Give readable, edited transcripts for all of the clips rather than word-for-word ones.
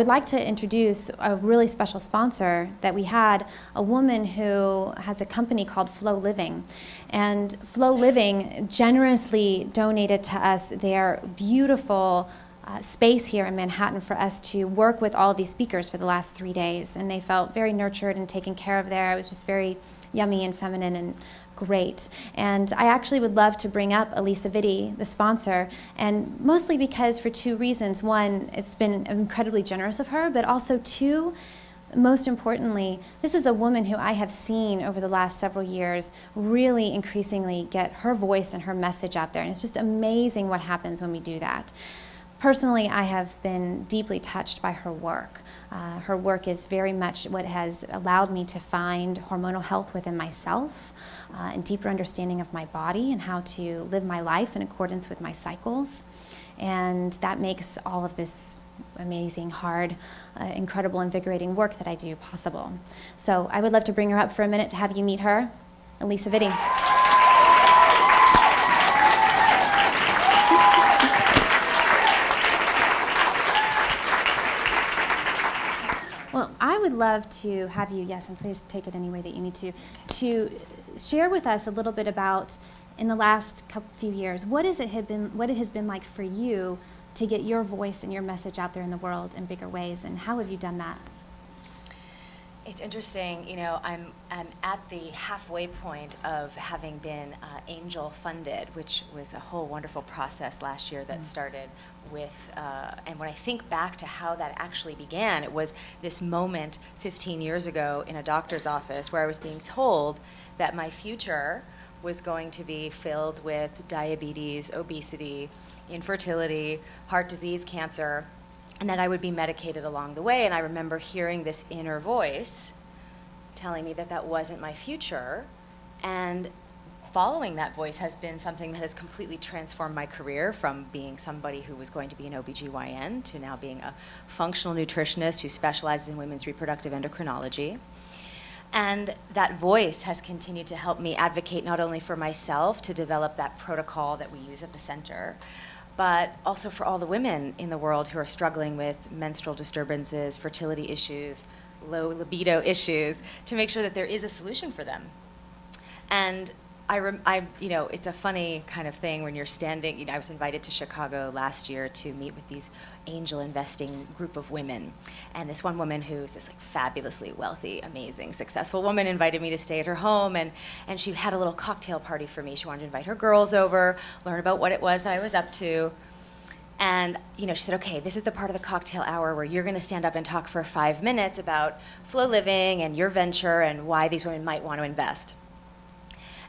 would like to introduce a really special sponsor that we had, a woman who has a company called Flow Living. And Flow Living generously donated to us their beautiful space here in Manhattan for us to work with all of these speakers for the last 3 days. And they felt very nurtured and taken care of there. It was just very yummy and feminine and great. And I actually would love to bring up Alisa Vitti, the sponsor, and mostly because for two reasons. One, it's been incredibly generous of her, but also two, most importantly, this is a woman who I have seen over the last several years really increasingly get her voice and her message out there. And it's just amazing what happens when we do that. Personally, I have been deeply touched by her work. Her work is very much what has allowed me to find hormonal health within myself, and deeper understanding of my body and how to live my life in accordance with my cycles. And that makes all of this amazing, hard, incredible, invigorating work that I do possible. So I would love to bring her up for a minute to have you meet her, Alisa Vitti. Well, I would love to have you, yes, and please take it any way that you need to share with us a little bit about, in the last few years, what it has been like for you to get your voice and your message out there in the world in bigger ways, and how have you done that? It's interesting, you know, I'm at the halfway point of having been angel funded, which was a whole wonderful process last year that started with, and when I think back to how that actually began, it was this moment 15 years ago in a doctor's office where I was being told that my future was going to be filled with diabetes, obesity, infertility, heart disease, cancer, and that I would be medicated along the way. And I remember hearing this inner voice telling me that that wasn't my future. And following that voice has been something that has completely transformed my career, from being somebody who was going to be an OBGYN to now being a functional nutritionist who specializes in women's reproductive endocrinology. And that voice has continued to help me advocate not only for myself to develop that protocol that we use at the center, but also for all the women in the world who are struggling with menstrual disturbances, fertility issues, low libido issues, to make sure that there is a solution for them. And you know, it's a funny kind of thing when you're standing, you know, I was invited to Chicago last year to meet with these angel investing group of women. And this one woman who's this like fabulously wealthy, amazing, successful woman invited me to stay at her home, and she had a little cocktail party for me. She wanted to invite her girls over, learn about what it was that I was up to. And you know, she said, okay, this is the part of the cocktail hour where you're gonna stand up and talk for 5 minutes about Flow Living and your venture and why these women might want to invest.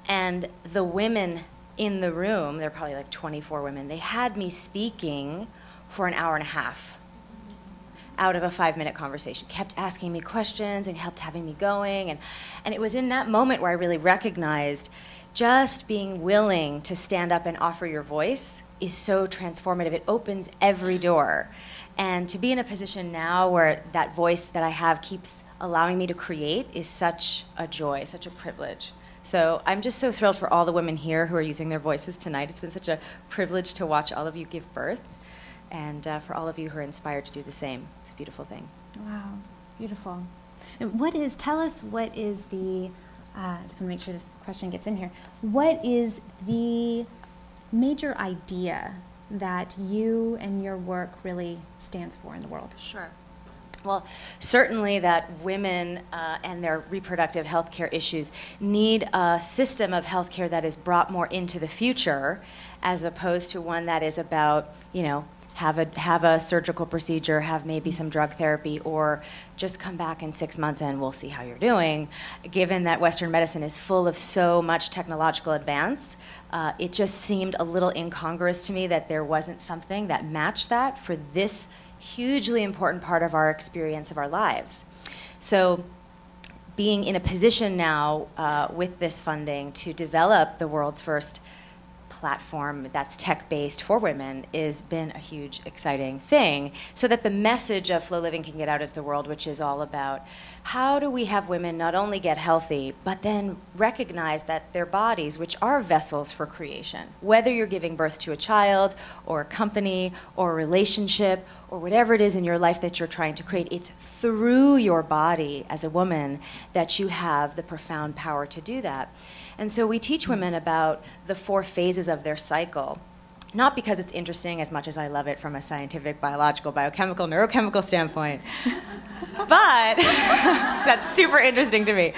And the women in the room, there are probably like 24 women, they had me speaking for an hour and a half out of a 5-minute conversation. Kept asking me questions and helped having me going. And it was in that moment where I really recognized just being willing to stand up and offer your voice is so transformative. It opens every door. And to be in a position now where that voice that I have keeps allowing me to create is such a joy, such a privilege. So I'm just so thrilled for all the women here who are using their voices tonight. It's been such a privilege to watch all of you give birth, and for all of you who are inspired to do the same. It's a beautiful thing. Wow, beautiful. And tell us what is the, just want to make sure this question gets in here. What is the major idea that you and your work really stands for in the world? Sure. Well, certainly that women and their reproductive health care issues need a system of health care that is brought more into the future, as opposed to one that is about, you know, have a surgical procedure, have maybe some drug therapy, or just come back in 6 months and we'll see how you're doing. Given that Western medicine is full of so much technological advance, it just seemed a little incongruous to me that there wasn't something that matched that for this hugely important part of our experience of our lives. So being in a position now with this funding to develop the world's first platform that's tech-based for women has been a huge, exciting thing, so that the message of Flow Living can get out into the world, which is all about how do we have women not only get healthy, but then recognize that their bodies, which are vessels for creation, whether you're giving birth to a child or a company or a relationship or whatever it is in your life that you're trying to create, it's through your body as a woman that you have the profound power to do that. And so we teach women about the 4 phases of their cycle. Not because it's interesting as much as I love it from a scientific, biological, biochemical, neurochemical standpoint, but that's super interesting to me.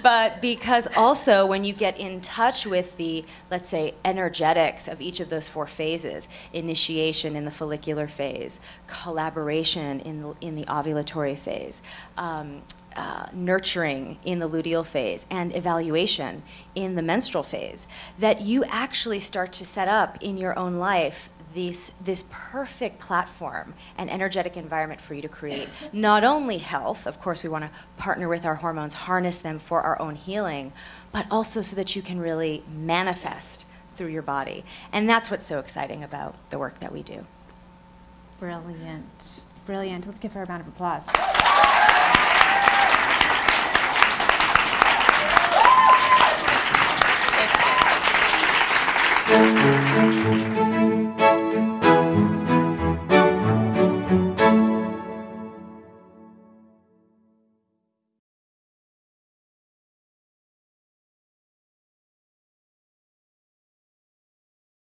But because also when you get in touch with the, let's say, energetics of each of those 4 phases, initiation in the follicular phase, collaboration in the ovulatory phase, nurturing in the luteal phase, and evaluation in the menstrual phase, that you actually start to set up in your own life this perfect platform and energetic environment for you to create not only health, of course we want to partner with our hormones, harness them for our own healing, but also so that you can really manifest through your body. And that's what's so exciting about the work that we do. Brilliant. Brilliant. Let's give her a round of applause. Thank you.